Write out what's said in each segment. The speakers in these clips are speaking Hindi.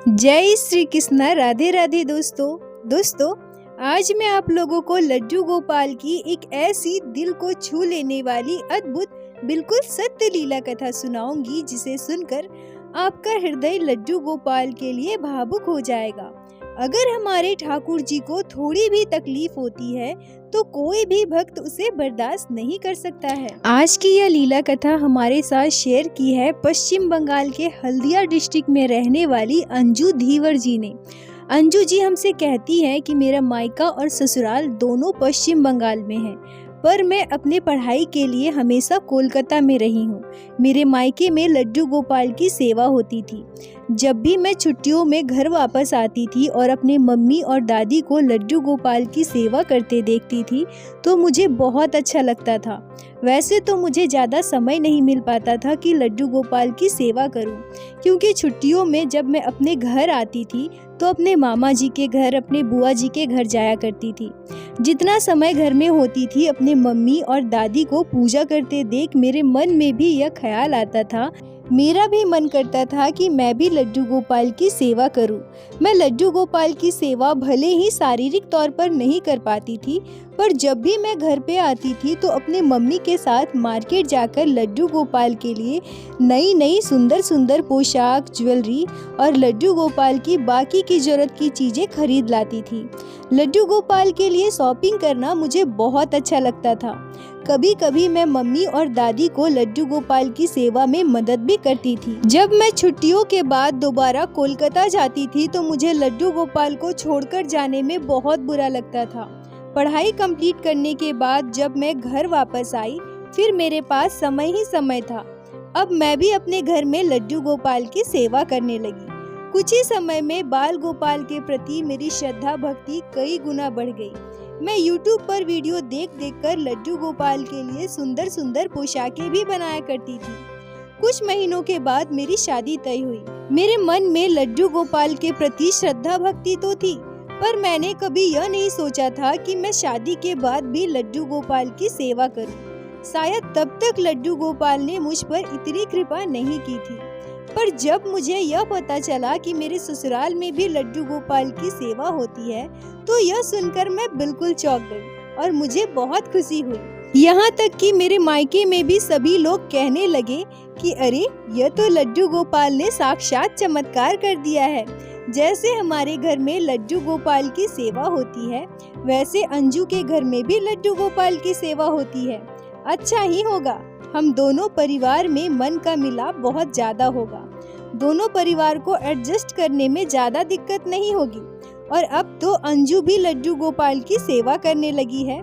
जय श्री कृष्ण। राधे राधे दोस्तों, आज मैं आप लोगों को लड्डू गोपाल की एक ऐसी दिल को छू लेने वाली अद्भुत बिल्कुल सत्य लीला कथा सुनाऊंगी जिसे सुनकर आपका हृदय लड्डू गोपाल के लिए भावुक हो जाएगा। अगर हमारे ठाकुर जी को थोड़ी भी तकलीफ होती है तो कोई भी भक्त उसे बर्दाश्त नहीं कर सकता है। आज की यह लीला कथा हमारे साथ शेयर की है पश्चिम बंगाल के हल्दिया डिस्ट्रिक्ट में रहने वाली अंजू धीवर जी ने। अंजू जी हमसे कहती है कि मेरा मायका और ससुराल दोनों पश्चिम बंगाल में है, पर मैं अपने पढ़ाई के लिए हमेशा कोलकाता में रही हूँ। मेरे मायके में लड्डू गोपाल की सेवा होती थी। जब भी मैं छुट्टियों में घर वापस आती थी और अपने मम्मी और दादी को लड्डू गोपाल की सेवा करते देखती थी तो मुझे बहुत अच्छा लगता था। वैसे तो मुझे ज़्यादा समय नहीं मिल पाता था कि लड्डू गोपाल की सेवा करूं, क्योंकि छुट्टियों में जब मैं अपने घर आती थी तो अपने मामा जी के घर, अपने बुआ जी के घर जाया करती थी। जितना समय घर में होती थी अपने मम्मी और दादी को पूजा करते देख मेरे मन में भी यह ख्याल आता था, मेरा भी मन करता था कि मैं भी लड्डू गोपाल की सेवा करूं। मैं लड्डू गोपाल की सेवा भले ही शारीरिक तौर पर नहीं कर पाती थी, पर जब भी मैं घर पे आती थी तो अपने मम्मी के साथ मार्केट जाकर लड्डू गोपाल के लिए नई नई सुंदर सुंदर पोशाक, ज्वेलरी और लड्डू गोपाल की बाकी की जरूरत की चीज़ें खरीद लाती थी। लड्डू गोपाल के लिए शॉपिंग करना मुझे बहुत अच्छा लगता था। कभी कभी मैं मम्मी और दादी को लड्डू गोपाल की सेवा में मदद भी करती थी। जब मैं छुट्टियों के बाद दोबारा कोलकाता जाती थी तो मुझे लड्डू गोपाल को छोड़कर जाने में बहुत बुरा लगता था। पढ़ाई कंप्लीट करने के बाद जब मैं घर वापस आई फिर मेरे पास समय ही समय था। अब मैं भी अपने घर में लड्डू गोपाल की सेवा करने लगी। कुछ ही समय में बाल गोपाल के प्रति मेरी श्रद्धा भक्ति कई गुना बढ़ गई। मैं YouTube पर वीडियो देख कर लड्डू गोपाल के लिए सुंदर सुंदर पोशाकें भी बनाया करती थी। कुछ महीनों के बाद मेरी शादी तय हुई। मेरे मन में लड्डू गोपाल के प्रति श्रद्धा भक्ति तो थी, पर मैंने कभी यह नहीं सोचा था कि मैं शादी के बाद भी लड्डू गोपाल की सेवा करूं। शायद तब तक लड्डू गोपाल ने मुझ पर इतनी कृपा नहीं की थी, पर जब मुझे यह पता चला कि मेरे ससुराल में भी लड्डू गोपाल की सेवा होती है तो यह सुनकर मैं बिल्कुल चौंक गई और मुझे बहुत खुशी हुई। यहाँ तक कि मेरे मायके में भी सभी लोग कहने लगे कि अरे, यह तो लड्डू गोपाल ने साक्षात चमत्कार कर दिया है। जैसे हमारे घर में लड्डू गोपाल की सेवा होती है वैसे अंजू के घर में भी लड्डू गोपाल की सेवा होती है। अच्छा ही होगा, हम दोनों परिवार में मन का मिलाप बहुत ज्यादा होगा। दोनों परिवार को एडजस्ट करने में ज्यादा दिक्कत नहीं होगी। और अब तो अंजू भी लड्डू गोपाल की सेवा करने लगी है।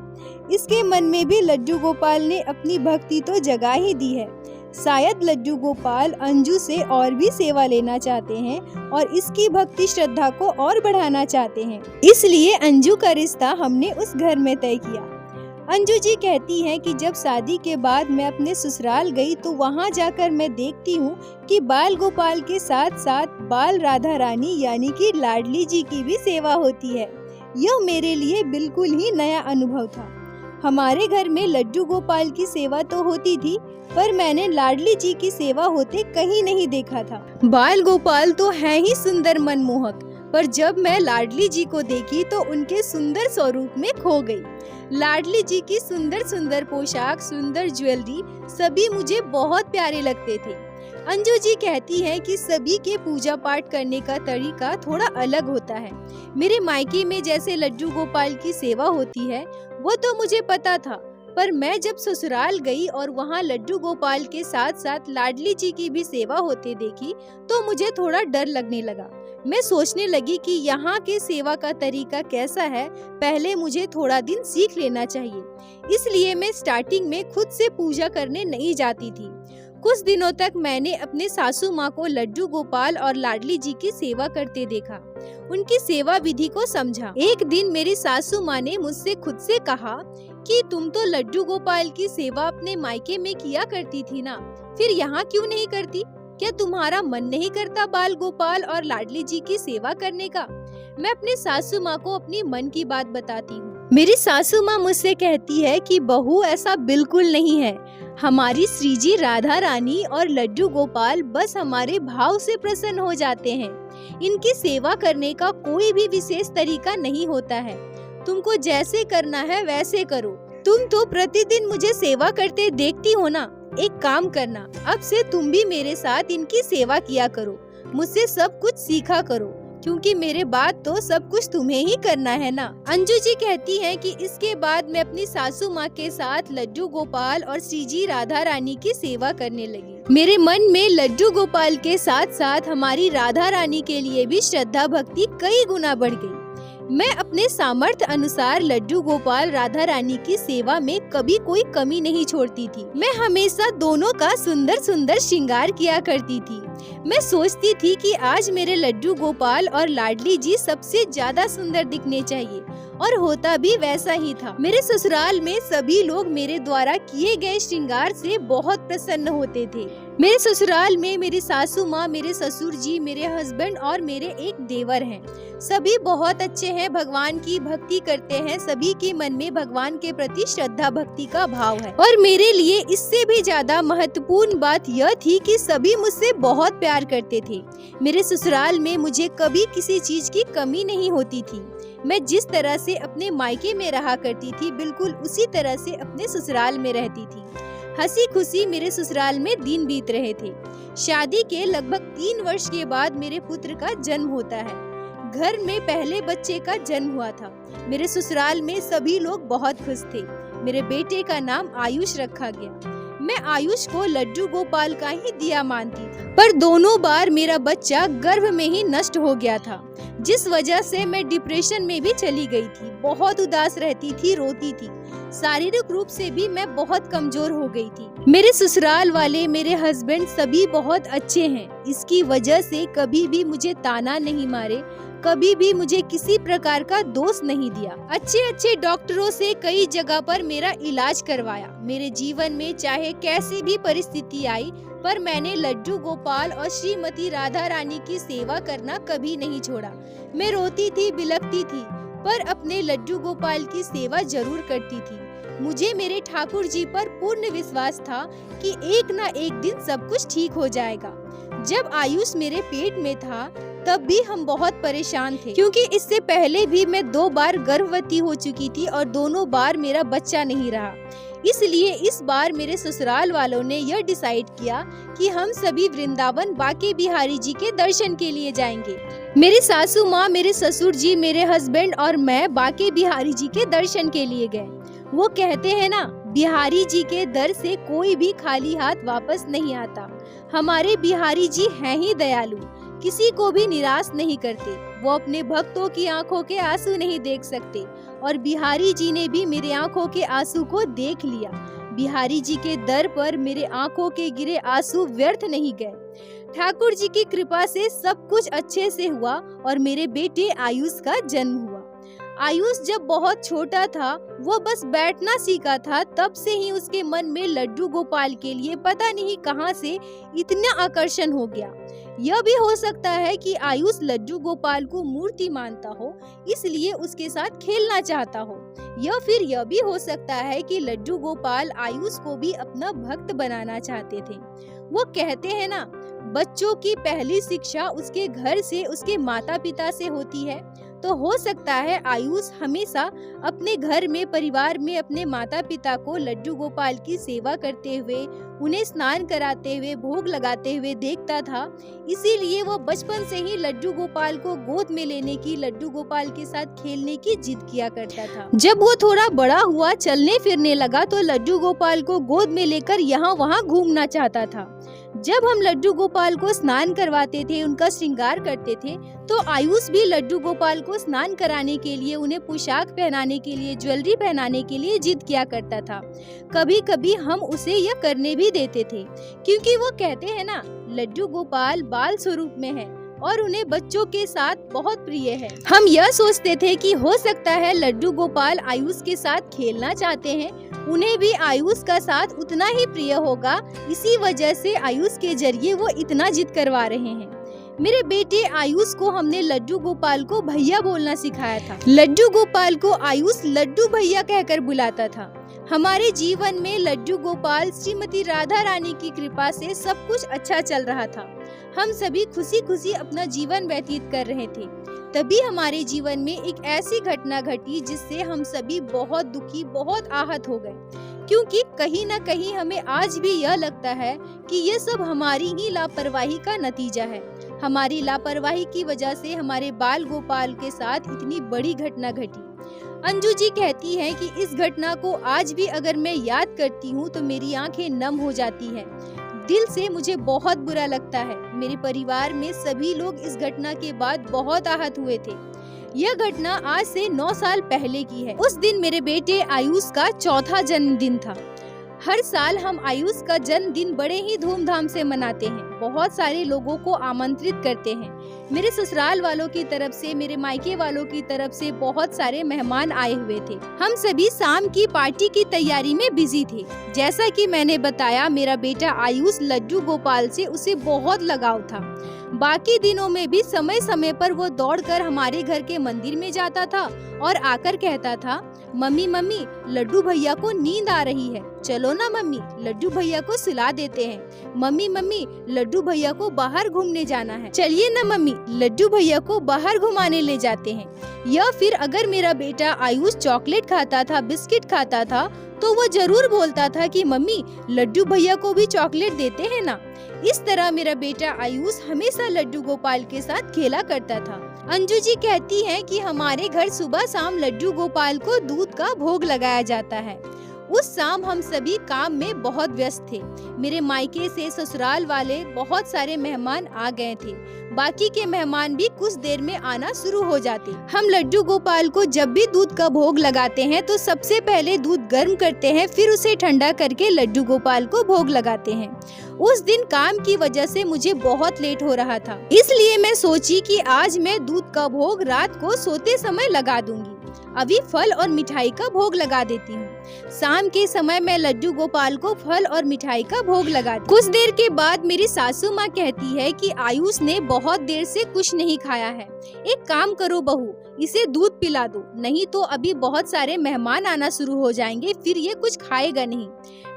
इसके मन में भी लड्डू गोपाल ने अपनी भक्ति तो जगा ही दी है। शायद लड्डू गोपाल अंजू से और भी सेवा लेना चाहते हैं और इसकी भक्ति श्रद्धा को और बढ़ाना चाहते हैं। इसलिए अंजू का रिश्ता हमने उस घर में तय किया। अंजू जी कहती हैं कि जब शादी के बाद मैं अपने ससुराल गई तो वहां जाकर मैं देखती हूँ कि बाल गोपाल के साथ साथ बाल राधा रानी यानी कि लाडली जी की भी सेवा होती है। यह मेरे लिए बिल्कुल ही नया अनुभव था। हमारे घर में लड्डू गोपाल की सेवा तो होती थी, पर मैंने लाडली जी की सेवा होते कहीं नहीं देखा था। बाल गोपाल तो है ही सुंदर मनमोहक, पर जब मैं लाडली जी को देखी तो उनके सुंदर स्वरूप में खो गई। लाडली जी की सुंदर सुंदर पोशाक, सुंदर ज्वेलरी सभी मुझे बहुत प्यारे लगते थे। अंजू जी कहती है कि सभी के पूजा पाठ करने का तरीका थोड़ा अलग होता है। मेरे मायके में जैसे लड्डू गोपाल की सेवा होती है वो तो मुझे पता था, पर मैं जब ससुराल गई और वहाँ लड्डू गोपाल के साथ साथ लाडली जी की भी सेवा होते देखी तो मुझे थोड़ा डर लगने लगा। मैं सोचने लगी कि यहाँ के सेवा का तरीका कैसा है, पहले मुझे थोड़ा दिन सीख लेना चाहिए। इसलिए मैं स्टार्टिंग में खुद से पूजा करने नहीं जाती थी। कुछ दिनों तक मैंने अपने सासू माँ को लड्डू गोपाल और लाडली जी की सेवा करते देखा, उनकी सेवा विधि को समझा। एक दिन मेरी सासू माँ ने मुझसे खुद से कहा कि तुम तो लड्डू गोपाल की सेवा अपने मायके में किया करती थी ना, फिर यहाँ क्यों नहीं करती? क्या तुम्हारा मन नहीं करता बाल गोपाल और लाडली जी की सेवा करने का? मैं अपने सासू माँ को अपनी मन की बात बताती हूँ। मेरी सासू माँ मुझसे कहती है कि बहू, ऐसा बिल्कुल नहीं है। हमारी श्रीजी राधा रानी और लड्डू गोपाल बस हमारे भाव से प्रसन्न हो जाते हैं। इनकी सेवा करने का कोई भी विशेष तरीका नहीं होता है। तुमको जैसे करना है वैसे करो। तुम तो प्रतिदिन मुझे सेवा करते देखती हो ना। एक काम करना, अब से तुम भी मेरे साथ इनकी सेवा किया करो। मुझसे सब कुछ सीखा करो, क्योंकि मेरे बाद तो सब कुछ तुम्हें ही करना है ना। अंजू जी कहती हैं कि इसके बाद मैं अपनी सासू माँ के साथ लड्डू गोपाल और श्री जी राधा रानी की सेवा करने लगी। मेरे मन में लड्डू गोपाल के साथ साथ हमारी राधा रानी के लिए भी श्रद्धा भक्ति कई गुना बढ़ गई। मैं अपने सामर्थ्य अनुसार लड्डू गोपाल राधा रानी की सेवा में कभी कोई कमी नहीं छोड़ती थी। मैं हमेशा दोनों का सुंदर सुंदर श्रृंगार किया करती थी। मैं सोचती थी कि आज मेरे लड्डू गोपाल और लाडली जी सबसे ज्यादा सुंदर दिखने चाहिए, और होता भी वैसा ही था। मेरे ससुराल में सभी लोग मेरे द्वारा किए गए श्रृंगार से बहुत प्रसन्न होते थे। मेरे ससुराल में मेरी सासू माँ, मेरे ससुर जी, मेरे हस्बैंड और मेरे एक देवर हैं। सभी बहुत अच्छे हैं, भगवान की भक्ति करते हैं। सभी के मन में भगवान के प्रति श्रद्धा भक्ति का भाव है। और मेरे लिए इससे भी ज्यादा महत्वपूर्ण बात यह थी कि सभी मुझसे बहुत प्यार करते थे। मेरे ससुराल में मुझे कभी किसी चीज की कमी नहीं होती थी। मैं जिस तरह से अपने मायके में रहा करती थी, बिल्कुल उसी तरह से अपने ससुराल में रहती थी। हंसी खुशी मेरे ससुराल में दिन बीत रहे थे। शादी के लगभग 3 वर्ष के बाद मेरे पुत्र का जन्म होता है। घर में पहले बच्चे का जन्म हुआ था। मेरे ससुराल में सभी लोग बहुत खुश थे। मेरे बेटे का नाम आयुष रखा गया। मैं आयुष को लड्डू गोपाल का ही दिया मानती थी, पर दोनों बार मेरा बच्चा गर्भ में ही नष्ट हो गया था, जिस वजह से मैं डिप्रेशन में भी चली गई थी। बहुत उदास रहती थी, रोती थी। शारीरिक रूप से भी मैं बहुत कमजोर हो गई थी। मेरे ससुराल वाले, मेरे हस्बैंड सभी बहुत अच्छे हैं। इसकी वजह से कभी भी मुझे ताना नहीं मारे, कभी भी मुझे किसी प्रकार का दोष नहीं दिया। अच्छे अच्छे डॉक्टरों से कई जगह पर मेरा इलाज करवाया। मेरे जीवन में चाहे कैसी भी परिस्थिति आई, पर मैंने लड्डू गोपाल और श्रीमती राधा रानी की सेवा करना कभी नहीं छोड़ा। मैं रोती थी, बिलखती थी, पर अपने लड्डू गोपाल की सेवा जरूर करती थी। मुझे मेरे ठाकुर जी पर पूर्ण विश्वास था कि एक ना एक दिन सब कुछ ठीक हो जाएगा। जब आयुष मेरे पेट में था, तब भी हम बहुत परेशान थे, क्योंकि इससे पहले भी मैं 2 बार गर्भवती हो चुकी थी और दोनों बार मेरा बच्चा नहीं रहा। इसलिए इस बार मेरे ससुराल वालों ने यह डिसाइड किया कि हम सभी वृंदावन बांके बिहारी जी के दर्शन के लिए जाएंगे। मेरी सासू माँ, मेरे ससुर जी, मेरे हस्बैंड और मैं बांके बिहारी जी के दर्शन के लिए गए। वो कहते हैं ना, बिहारी जी के दर से कोई भी खाली हाथ वापस नहीं आता। हमारे बिहारी जी हैं ही दयालु, किसी को भी निराश नहीं करते। वो अपने भक्तों की आंखों के आंसू नहीं देख सकते, और बिहारी जी ने भी मेरे आंखों के आंसू को देख लिया। बिहारी जी के दर पर मेरे आंखों के गिरे आंसू व्यर्थ नहीं गए। ठाकुर जी की कृपा से सब कुछ अच्छे से हुआ और मेरे बेटे आयुष का जन्म हुआ। आयुष जब बहुत छोटा था, वो बस बैठना सीखा था, तब से ही उसके मन में लड्डू गोपाल के लिए पता नहीं कहां से इतना आकर्षण हो गया। यह भी हो सकता है कि आयुष लड्डू गोपाल को मूर्ति मानता हो, इसलिए उसके साथ खेलना चाहता हो, या फिर यह भी हो सकता है कि लड्डू गोपाल आयुष को भी अपना भक्त बनाना चाहते थे। वो कहते हैं ना, बच्चों की पहली शिक्षा उसके घर से, उसके माता पिता से होती है। तो हो सकता है आयुष हमेशा अपने घर में, परिवार में अपने माता पिता को लड्डू गोपाल की सेवा करते हुए, उन्हें स्नान कराते हुए, भोग लगाते हुए देखता था। इसीलिए वो बचपन से ही लड्डू गोपाल को गोद में लेने की, लड्डू गोपाल के साथ खेलने की जिद किया करता था। जब वो थोड़ा बड़ा हुआ, चलने फिरने लगा, तो लड्डू गोपाल को गोद में लेकर यहाँ वहाँ घूमना चाहता था। जब हम लड्डू गोपाल को स्नान करवाते थे, उनका श्रृंगार करते थे, तो आयुष भी लड्डू गोपाल को स्नान कराने के लिए, उन्हें पोशाक पहनाने के लिए, ज्वेलरी पहनाने के लिए जिद किया करता था। कभी कभी हम उसे यह करने भी देते थे, क्योंकि वो कहते हैं ना, लड्डू गोपाल बाल स्वरूप में है और उन्हें बच्चों के साथ बहुत प्रिय है। हम यह सोचते थे कि हो सकता है लड्डू गोपाल आयुष के साथ खेलना चाहते हैं, उन्हें भी आयुष का साथ उतना ही प्रिय होगा, इसी वजह से आयुष के जरिए वो इतना जिद करवा रहे हैं। मेरे बेटे आयुष को हमने लड्डू गोपाल को भैया बोलना सिखाया था। लड्डू गोपाल को आयुष लड्डू भैया कहकर बुलाता था। हमारे जीवन में लड्डू गोपाल, श्रीमती राधा रानी की कृपा से सब कुछ अच्छा चल रहा था। हम सभी खुशी खुशी अपना जीवन व्यतीत कर रहे थे। तभी हमारे जीवन में एक ऐसी घटना घटी जिससे हम सभी बहुत दुखी, बहुत आहत हो गए, क्योंकि कहीं न कहीं हमें आज भी यह लगता है कि ये सब हमारी ही लापरवाही का नतीजा है। हमारी लापरवाही की वजह से हमारे बाल गोपाल के साथ इतनी बड़ी घटना घटी। अंजू जी कहती हैं कि इस घटना को आज भी अगर मैं याद करती हूँ तो मेरी आंखें नम हो जाती हैं। दिल से मुझे बहुत बुरा लगता है। मेरे परिवार में सभी लोग इस घटना के बाद बहुत आहत हुए थे। यह घटना आज से 9 साल पहले की है। उस दिन मेरे बेटे आयुष का चौथा जन्मदिन था। हर साल हम आयुष का जन्मदिन बड़े ही धूमधाम से मनाते हैं। बहुत सारे लोगों को आमंत्रित करते हैं। मेरे ससुराल वालों की तरफ से, मेरे मायके वालों की तरफ से बहुत सारे मेहमान आए हुए थे। हम सभी शाम की पार्टी की तैयारी में बिजी थे। जैसा कि मैंने बताया, मेरा बेटा आयुष लड्डू गोपाल से उसे बहुत लगाव था। बाकी दिनों में भी समय समय पर वो दौड़कर हमारे घर के मंदिर में जाता था और आकर कहता था, मम्मी मम्मी लड्डू भैया को नींद आ रही है, चलो ना मम्मी लड्डू भैया को सुला देते हैं। मम्मी मम्मी लड्डू भैया को बाहर घूमने जाना है, चलिए ना मम्मी लड्डू भैया को बाहर घुमाने ले जाते हैं। या फिर अगर मेरा बेटा आयुष चॉकलेट खाता था, बिस्किट खाता था, तो वो जरूर बोलता था कि मम्मी लड्डू भैया को भी चॉकलेट देते हैं ना। इस तरह मेरा बेटा आयुष हमेशा लड्डू गोपाल के साथ खेला करता था। अंजू जी कहती हैं कि हमारे घर सुबह शाम लड्डू गोपाल को दूध का भोग लगाया जाता है। उस शाम हम सभी काम में बहुत व्यस्त थे। मेरे मायके से ससुराल वाले बहुत सारे मेहमान आ गए थे। बाकी के मेहमान भी कुछ देर में आना शुरू हो जाते। हम लड्डू गोपाल को जब भी दूध का भोग लगाते हैं तो सबसे पहले दूध गर्म करते हैं, फिर उसे ठंडा करके लड्डू गोपाल को भोग लगाते हैं। उस दिन काम की वजह से मुझे बहुत लेट हो रहा था, इसलिए मैं सोची कि आज मैं दूध का भोग रात को सोते समय लगा दूंगी। अभी फल और मिठाई का भोग लगा देती हूँ। शाम के समय मैं लड्डू गोपाल को फल और मिठाई का भोग लगा दी। कुछ देर के बाद मेरी सासू माँ कहती है कि आयुष ने बहुत देर से कुछ नहीं खाया है, एक काम करो बहू, इसे दूध पिला दो, नहीं तो अभी बहुत सारे मेहमान आना शुरू हो जाएंगे, फिर ये कुछ खाएगा नहीं।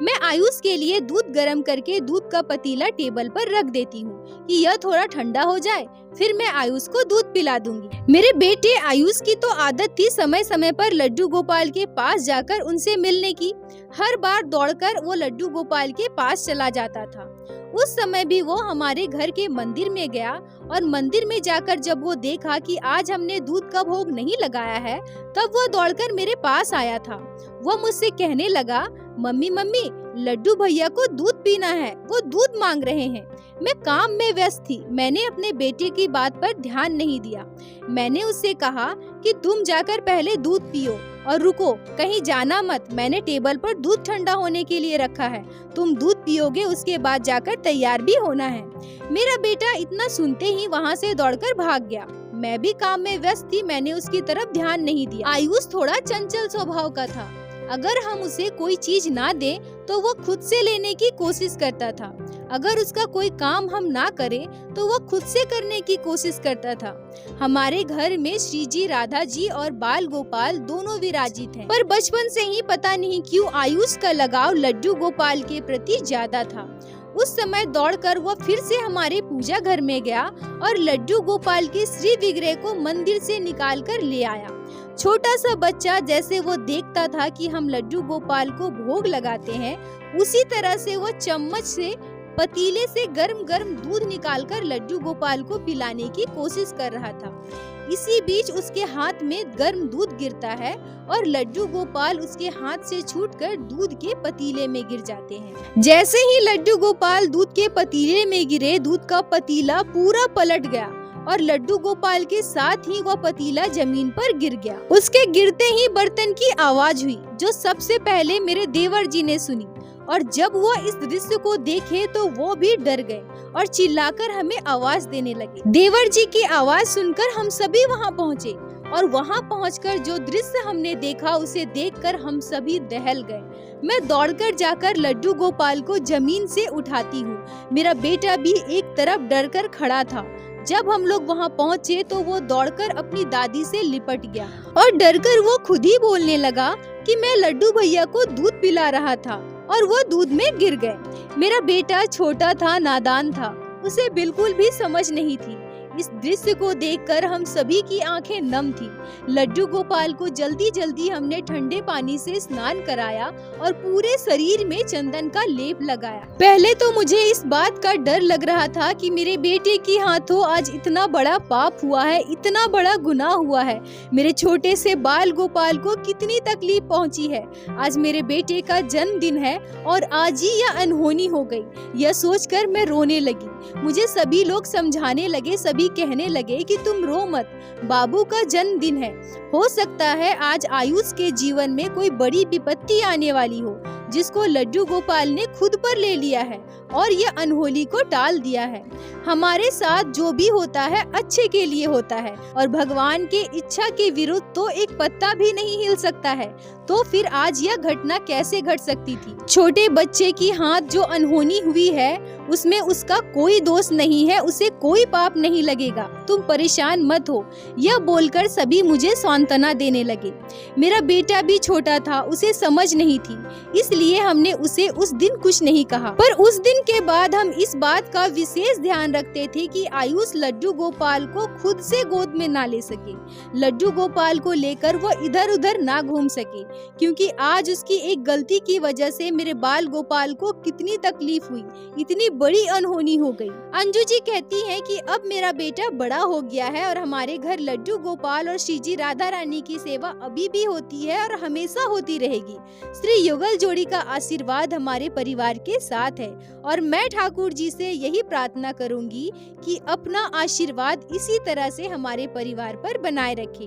मैं आयुष के लिए दूध गर्म करके दूध का पतीला टेबल पर रख देती हूँ कि यह थोड़ा ठंडा हो जाए, फिर मैं आयुष को दूध पिला दूंगी। मेरे बेटे आयुष की तो आदत थी समय समय पर लड्डू गोपाल के पास जाकर उनसे मिलने की। हर बार दौड़कर वो लड्डू गोपाल के पास चला जाता था। उस समय भी वो हमारे घर के मंदिर में गया और मंदिर में जाकर जब वो देखा कि आज हमने दूध का भोग नहीं लगाया है, तब वो दौड़कर मेरे पास आया था। वो मुझसे कहने लगा, मम्मी मम्मी लड्डू भैया को दूध पीना है, वो दूध मांग रहे हैं। मैं काम में व्यस्त थी, मैंने अपने बेटे की बात पर ध्यान नहीं दिया। मैंने उससे कहा कि तुम जाकर पहले दूध पियो और रुको, कहीं जाना मत, मैंने टेबल पर दूध ठंडा होने के लिए रखा है, तुम दूध पियोगे उसके बाद जाकर तैयार भी होना है। मेरा बेटा इतना सुनते ही वहाँ से दौड़कर भाग गया। मैं भी काम में व्यस्त थी, मैंने उसकी तरफ ध्यान नहीं दिया। आयुष थोड़ा चंचल स्वभाव का था। अगर हम उसे कोई चीज ना दें तो वो खुद से लेने की कोशिश करता था। अगर उसका कोई काम हम ना करें तो वो खुद से करने की कोशिश करता था। हमारे घर में श्री जी, राधा जी और बाल गोपाल दोनों विराजित हैं। पर बचपन से ही पता नहीं क्यों आयुष का लगाव लड्डू गोपाल के प्रति ज्यादा था। उस समय दौड़कर वो फिर से हमारे पूजा घर में गया और लड्डू गोपाल के श्री विग्रह को मंदिर से निकाल कर ले आया। छोटा सा बच्चा जैसे वो देखता था कि हम लड्डू गोपाल को भोग लगाते हैं, उसी तरह से वो चम्मच से पतीले से गर्म गर्म दूध निकालकर लड्डू गोपाल को पिलाने की कोशिश कर रहा था। इसी बीच उसके हाथ में गर्म दूध गिरता है और लड्डू गोपाल उसके हाथ से छूटकर दूध के पतीले में गिर जाते हैं। जैसे ही लड्डू गोपाल दूध के पतीले में गिरे, दूध का पतीला पूरा पलट गया और लड्डू गोपाल के साथ ही वह पतीला जमीन पर गिर गया। उसके गिरते ही बर्तन की आवाज हुई, जो सबसे पहले मेरे देवर जी ने सुनी, और जब वो इस दृश्य को देखे तो वो भी डर गए और चिल्लाकर हमें आवाज देने लगे। देवर जी की आवाज सुनकर हम सभी वहाँ पहुँचे और वहाँ पहुँचकर जो दृश्य हमने देखा उसे देखकर हम सभी दहल गए। मैं दौड़कर जाकर लड्डू गोपाल को जमीन से उठाती हूँ। मेरा बेटा भी एक तरफ डरकर खड़ा था। जब हम लोग वहाँ पहुँचे तो वो दौड़कर अपनी दादी से लिपट गया और डरकर वो खुद ही बोलने लगा कि मैं लड्डू भैया को दूध पिला रहा था और वो दूध में गिर गए। मेरा बेटा छोटा था, नादान था, उसे बिल्कुल भी समझ नहीं थी। इस दृश्य को देखकर हम सभी की आंखें नम थी। लड्डू गोपाल को जल्दी जल्दी हमने ठंडे पानी से स्नान कराया और पूरे शरीर में चंदन का लेप लगाया। पहले तो मुझे इस बात का डर लग रहा था कि मेरे बेटे के हाथों आज इतना बड़ा पाप हुआ है, इतना बड़ा गुनाह हुआ है। मेरे छोटे से बाल गोपाल को कितनी तकलीफ पहुंची है। आज मेरे बेटे का जन्मदिन है और आज ही यह अनहोनी हो गई। यह सोचकर मैं रोने लगी। मुझे सभी लोग समझाने लगे, सभी कहने लगे कि तुम रो मत, बाबू का जन्मदिन है। हो सकता है आज आयुष के जीवन में कोई बड़ी विपत्ति आने वाली हो, जिसको लड्डू गोपाल ने खुद पर ले लिया है और यह अनहोनी को टाल दिया है। हमारे साथ जो भी होता है अच्छे के लिए होता है और भगवान के इच्छा के विरुद्ध तो एक पत्ता भी नहीं हिल सकता है। तो फिर आज यह घटना कैसे घट सकती थी? छोटे बच्चे की हाथ जो अनहोनी हुई है उसमें उसका कोई दोष नहीं है, उसे कोई पाप नहीं लगेगा। तुम परेशान मत हो। यह बोलकर सभी मुझे सांत्वना देने लगे। मेरा बेटा भी छोटा था, उसे समझ नहीं थी, इसलिए हमने उसे उस दिन कुछ नहीं कहा। पर उस दिन के बाद हम इस बात का विशेष ध्यान रखते थे कि आयुष लड्डू गोपाल को खुद से गोद में ना ले सके, लड्डू गोपाल को लेकर वह इधर उधर ना घूम सके, क्योंकि आज उसकी एक गलती की वजह से मेरे बाल गोपाल को कितनी तकलीफ हुई, इतनी बड़ी अनहोनी हो गई। अंजू जी कहती हैं कि अब मेरा बेटा बड़ा हो गया है और हमारे घर लड्डू गोपाल और श्री जी राधा रानी की सेवा अभी भी होती है और हमेशा होती रहेगी। श्री युगल जोड़ी का आशीर्वाद हमारे परिवार के साथ है और मैं ठाकुर जी से यही प्रार्थना करूंगी कि अपना आशीर्वाद इसी तरह से हमारे परिवार पर बनाए रखें।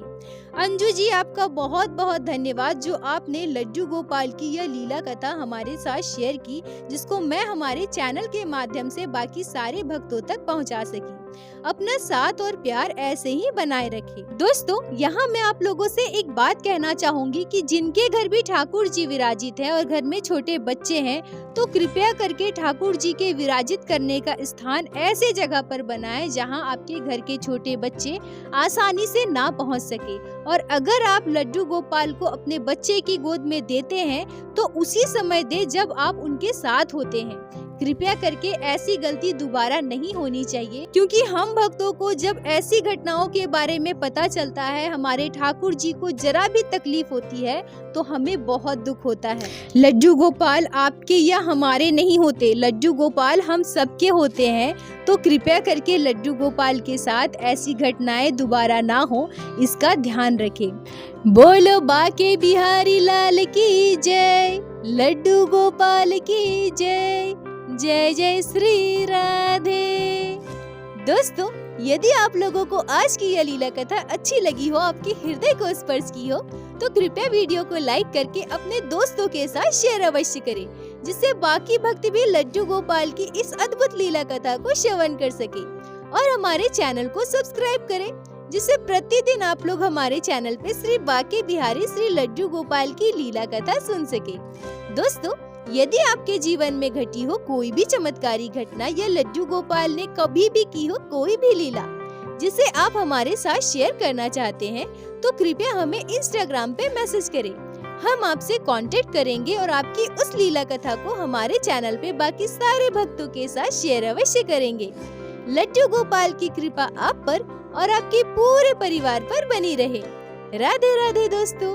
अंजू जी, आपका बहुत बहुत धन्यवाद जो आपने लड्डू गोपाल की यह लीला कथा हमारे साथ शेयर की, जिसको मैं हमारे चैनल के माध्यम से बाकी सारे भक्तों तक पहुंचा सकी। अपना साथ और प्यार ऐसे ही बनाए रखें। दोस्तों, यहाँ मैं आप लोगों से एक बात कहना चाहूंगी कि जिनके घर भी ठाकुर जी विराजित है और घर में छोटे बच्चे हैं, तो कृपया करके ठाकुर जी के विराजित करने का स्थान ऐसे जगह पर बनाएं जहाँ आपके घर के छोटे बच्चे आसानी से ना पहुँच सके। और अगर आप लड्डू गोपाल को अपने बच्चे की गोद में देते हैं तो उसी समय दे जब आप उनके साथ होते हैं। कृपया करके ऐसी गलती दोबारा नहीं होनी चाहिए, क्योंकि हम भक्तों को जब ऐसी घटनाओं के बारे में पता चलता है, हमारे ठाकुर जी को जरा भी तकलीफ होती है तो हमें बहुत दुख होता है। लड्डू गोपाल आपके या हमारे नहीं होते, लड्डू गोपाल हम सबके होते हैं। तो कृपया करके लड्डू गोपाल के साथ ऐसी घटनाएं दोबारा ना हो, इसका ध्यान रखें। बोलो बाके बिहारी लाल की जय, लड्डू गोपाल की जय, जय जय श्री राधे। दोस्तों, यदि आप लोगों को आज की यह लीला कथा अच्छी लगी हो, आपके हृदय को स्पर्श की हो, तो कृपया वीडियो को लाइक करके अपने दोस्तों के साथ शेयर अवश्य करें, जिससे बाकी भक्त भी लड्डू गोपाल की इस अद्भुत लीला कथा को श्रवण कर सके। और हमारे चैनल को सब्सक्राइब करें, जिससे प्रतिदिन आप लोग हमारे चैनल पे श्री बाके बिहारी श्री लड्डू गोपाल की लीला कथा सुन सके। दोस्तों, यदि आपके जीवन में घटी हो कोई भी चमत्कारी घटना या लड्डू गोपाल ने कभी भी की हो कोई भी लीला जिसे आप हमारे साथ शेयर करना चाहते हैं, तो कृपया हमें इंस्टाग्राम पे मैसेज करें। हम आपसे कांटेक्ट करेंगे और आपकी उस लीला कथा को हमारे चैनल पे बाकी सारे भक्तों के साथ शेयर अवश्य करेंगे। लड्डू गोपाल की कृपा आप पर और आपके पूरे परिवार पर बनी रहे। राधे राधे दोस्तों।